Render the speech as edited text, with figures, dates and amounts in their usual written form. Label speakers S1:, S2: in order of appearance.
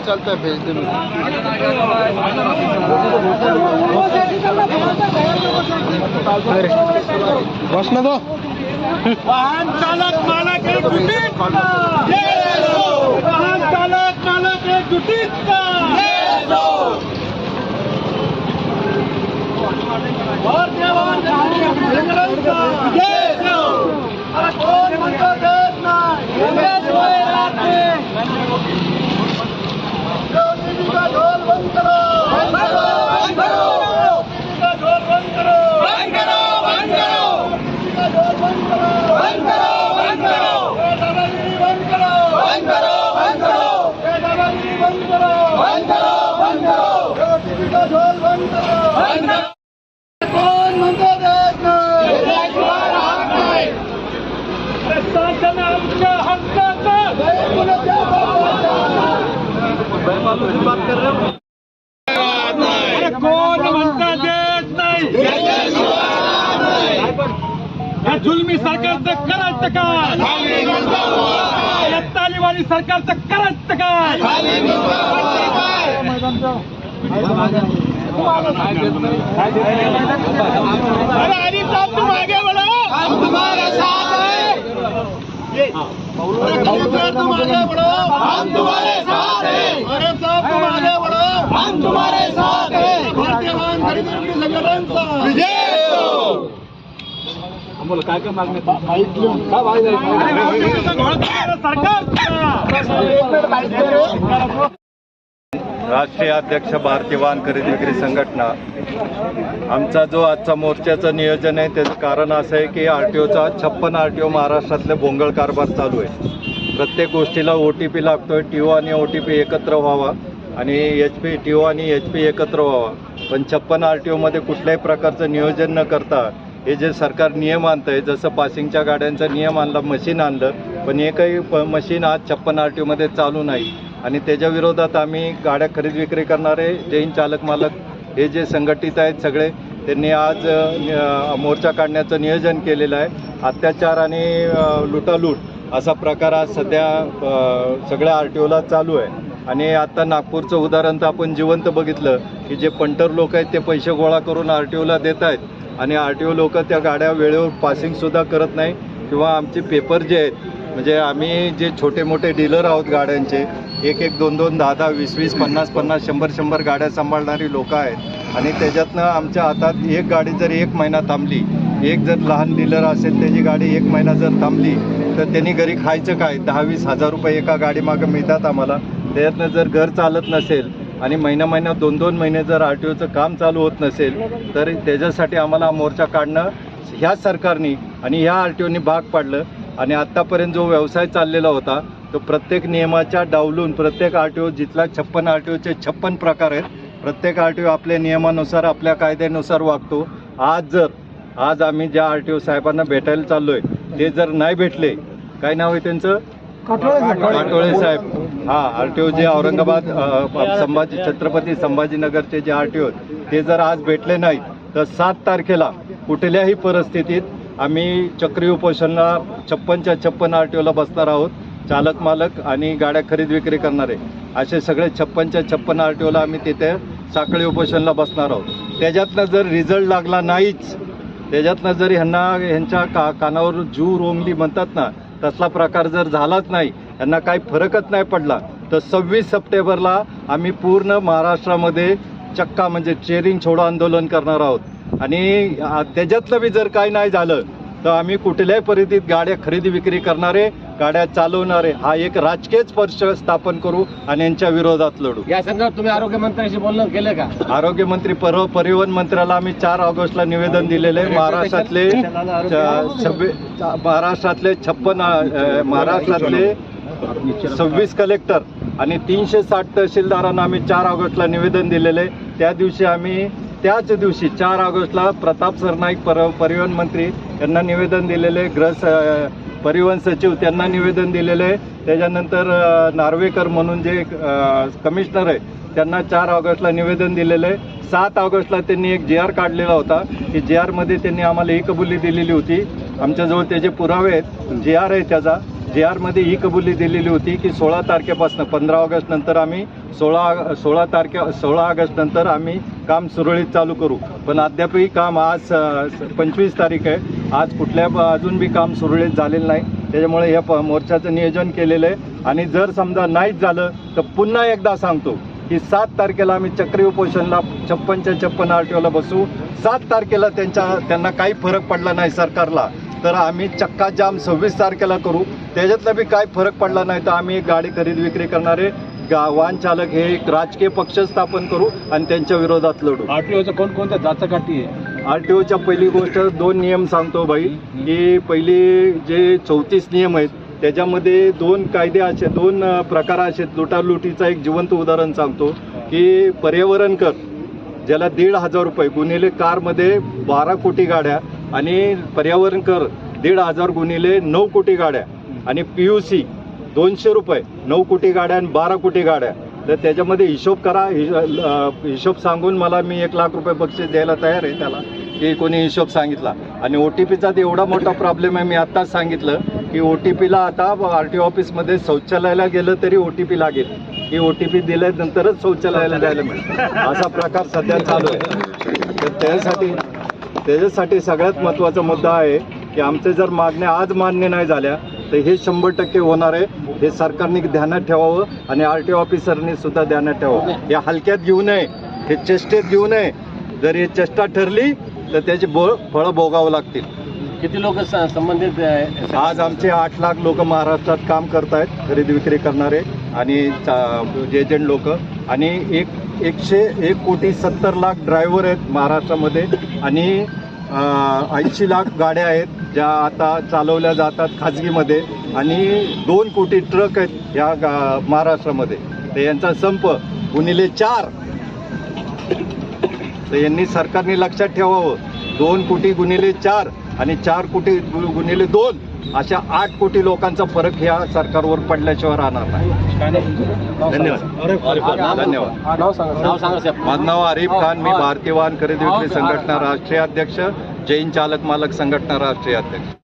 S1: चलता है भेज दे बस ना दो
S2: वाहन चालक मालक एक जुटीत वाहन चालक मालक एक जुटीत कोण म्हणतो देत नाही ढोल बंद करो बंद करो ढोल बंद करो बंद करो बंद करो ढोल बंद करो बंद करो बंद करो दादागिरी बंद करो बंद करो बंद करो दादागिरी बंद करो बंद करो बंद करो ढोल बंद करो बंद करो कोण म्हणतो देत नाही शासन आमच्या हक्काचा बात कर रहे हो कोण म्हणता देत नाही या जुलमी सरकारचं करायचं काय या तालिबानी सरकारचं करायचं काय अरे आरिफ साहब तुम आगे बढ़ो हम तुम्हारे साथ हैं तुम आगे बढ़ो हम तुम्हारे साथ हैं आरिफ साहब तुम आगे बढ़ो हम तुम्हारे साथ हैं भारतीय वाहन खरेदी संघटनेचा विजय हो आम्हाला काय काय मागणी सरकार
S3: राष्ट्रीय अध्यक्ष भारतीय वाहन खरेदी विक्री संघटना आमचा जो आजचा मोर्चाचं नियोजन आहे त्याचं कारण असं आहे की RTOचा 56 RTO महाराष्ट्रातले भोंगळ कारभार चालू आहे. प्रत्येक गोष्टीला OTP लागतोय. TO आणि OTP एकत्र व्हावा आणि TO आणि HP एकत्र व्हावा. पण 56 RTOमध्ये कुठल्याही प्रकारचं नियोजन न करता हे जे सरकार नियम आणतं आहे, जसं पासिंगच्या गाड्यांचा नियम आणला, मशीन आणलं, पण एकही मशीन आज 56 RTOमध्ये चालू नाही. आणि त्याच्या विरोधात आम्ही गाड्या खरेदी विक्री करणारे जैन चालक मालक हे जे संघटित आहेत सगळे त्यांनी आज मोर्चा काढण्याचं नियोजन केलेलं आहे. अत्याचार आणि लुटालूट असा प्रकार आज सध्या सगळ्या RTOला चालू आहे. आणि आता नागपूरचं उदाहरण तर आपण जिवंत बघितलं की जे पंटर लोक आहेत ते पैसे गोळा करून RTOला देत आहेत आणि RTO लोक त्या गाड्या वेळेवर पासिंगसुद्धा करत नाही किंवा आमचे पेपर जे आहेत म्हणजे आम्ही जे छोटे मोठे डीलर आहोत गाड्यांचे 1-1, 2-2, 10-10, 20-20, 50-50, 100-100 गाड्या सांभाळणारी लोक आहेत आणि त्याच्यातनं आमच्या हातात एक गाडी जर 1 महिना थांबली, एक जर लहान डीलर असेल त्याची गाडी 1 महिना जर थांबली तर त्यांनी घरी खायचं काय? 10-20 हजार रुपये एका गाडीमागं मिळतात आम्हाला. त्याच्यातनं जर घर चालत नसेल आणि महिना 2-2 महिने जर RTOचं काम चालू होत नसेल तर त्याच्यासाठी आम्हाला मोर्चा काढणं ह्या सरकारने आणि ह्या RTOने भाग पाडलं. आणि आत्तापर्यंत जो व्यवसाय चाललेला होता तो प्रत्येक नियमाच्या डावलून प्रत्येक RTO जिथला 56 RTOचे 56 प्रकार आहेत, प्रत्येक RTO आपल्या नियमानुसार आपल्या कायद्यानुसार वागतो. आज आम्ही ज्या RTO साहेबांना भेटायला चाललोय ते जर नाही भेटले, काय नाव आहे त्यांचं? काटोळे साहेब. RTO जे औरंगाबाद छत्रपती संभाजीनगरचे जे RTO ते जर आज भेटले नाही तर 7 तारखेला कुठल्याही परिस्थितीत आम्ही चक्री उपोषणला 56च्या 56 RTOला बसणार आहोत. चालक मालक आणि गाड्या खरेदी विक्री करणारे असे सगळे 56च्या 56 RTOला आम्ही तिथे साखळी उपोषणला बसणार आहोत. त्याच्यातनं जर रिझल्ट लागला नाहीच, त्याच्यातनं जर ह्यांच्या कानावर जू रोंगली म्हणतात ना तसला प्रकार जर झालाच नाही, यांना काही फरकच नाही पडला तर 26 सप्टेंबरला आम्ही पूर्ण महाराष्ट्रामध्ये चक्का म्हणजे चेरिंग छोडो आंदोलन करणार आहोत. आणि त्याच्यातलं बी जर काही नाही झालं तर आम्ही कुठल्याही परिस्थितीत गाड्या खरेदी विक्री करणारे, गाड्या चालवणारे हा एक राजकीय पक्ष स्थापन करू आणि यांच्या विरोधात लढू.
S4: या संदर्भात तुम्ही आरोग्यमंत्र्यांशी बोलणं केलं का?
S3: आरोग्यमंत्री परिवहन मंत्र्याला आम्ही 4 ऑगस्टला निवेदन दिलेलं आहे. महाराष्ट्रातले 26 कलेक्टर आणि 360 तहसीलदारांना आम्ही 4 ऑगस्टला निवेदन दिलेलं आहे. त्या दिवशी आम्ही त्याच दिवशी 4 ऑगस्टला प्रताप सरनाईक परिवहन मंत्री यांना निवेदन दिलेले, परिवहन सचिव त्यांना निवेदन दिलेलं आहे. त्याच्यानंतर नार्वेकर म्हणून जे कमिशनर आहे त्यांना 4 ऑगस्टला निवेदन दिलेलं आहे. 7 ऑगस्टला त्यांनी एक GR काढलेला होता की GR मध्ये त्यांनी आम्हाला ही कबुली दिलेली होती, आमच्याजवळ त्याचे पुरावे आहेत, GR आहे त्याचा, JR मध्ये ही कबुली दिलेली होती की 16 तारखेपासून 15 ऑगस्ट नंतर आम्ही 16 ऑगस्ट नंतर आम्ही काम सुरळीत चालू करू. पण अद्यापही काम आज 25 तारीख आहे, आज कुठल्या अजून बी काम सुरळीत झालेलं नाही. त्याच्यामुळे या मोर्चाचं नियोजन केलेलं आहे. आणि जर समजा नाहीच झालं तर पुन्हा एकदा सांगतो की 7 तारखेला आम्ही चक्री उपोषणला 56 RTOला बसू. 7 तारखेला त्यांना काही फरक पडला नाही सरकारला तर आम्ही चक्का जाम 26 तारखेला करू. त्याच्यातला बी काय फरक पडला नाही तर आम्ही एक गाडी खरेदी विक्री करणारे वाहन चालक हे एक राजकीय पक्ष स्थापन करू आणि त्यांच्या विरोधात लढू.
S4: आरटीओच्या कोणकोणत्या जाचकाठी आहे?
S3: RTOच्या पहिली गोष्ट 2 नियम सांगतो भाई, की पहिली जे 34 नियम आहेत त्याच्यामध्ये 2 कायदे असे 2 प्रकार असे. लुटालुटीचा एक जिवंत उदाहरण सांगतो की पर्यावरण कर ज्याला 1,500 रुपये गुणिले कारमध्ये 12 कोटी गाड्या आणि पर्यावरण कर 1,500 गुणिले 9 कोटी गाड्या आणि PUC 200 रुपये 9 कोटी गाड्या आणि 12 कोटी गाड्या. तर त्याच्यामध्ये हिशोब करा. हिशोब सांगून मला मी 1 लाख रुपये बक्षीस द्यायला तयार आहे त्याला की कोणी हिशोब सांगितला. आणि OTPचा तर एवढा मोठा प्रॉब्लेम आहे, मी आत्ताच सांगितलं की OTPला आता RTO ऑफिसमध्ये शौचालयाला गेलं तरी OTP लागेल की OTP दिल्यानंतरच शौचालयाला जायला मिळेल, असा प्रकार सध्या चालू आहे. तर त्याच्यासाठी सगळ्यात महत्त्वाचा मुद्दा आहे की आमच्या जर मागण्या आज मान्य नाही झाल्या तर हे 100% होणार आहे. हे सरकारने ध्यानात ठेवावं आणि RTO ऑफिसरने सुद्धा ध्यानात ठेवावं. हे हलक्यात घेऊ नये, हे चेष्टेत घेऊ नये. जर हे चेष्टा ठरली तर त्याची फळं भोगावं लागतील.
S4: किती लोक संबंधित आहे?
S3: आज आमचे 8 लाख लोक महाराष्ट्रात काम करत आहेत, खरेदी विक्री करणारे आणि एजंट लोक. आणि 1,70,00,000 ड्रायव्हर आहेत महाराष्ट्रामध्ये आणि 80 लाख गाड्या आहेत ज्या आता चालवल्या जातात खाजगीमध्ये आणि 2 कोटी ट्रक आहेत या महाराष्ट्रामध्ये. तर यांचा संप गुणिले 4. तर यांनी सरकारने लक्षात ठेवावं 2 कोटी गुणिले 4 आणि 4 कोटी गुणिले 2 अशा 8 कोटी लोकांचा फरक ह्या सरकारवर पडल्याशिवाय राहणार नाही. धन्यवाद.
S4: नाव सांगा साहेब.
S3: माझं नाव आरिफ खान, मी भारतीय वाहन खरेदी विक्री संघटना राष्ट्रीय अध्यक्ष, जैन चालक मालक संघटना राष्ट्रीय अध्यक्ष.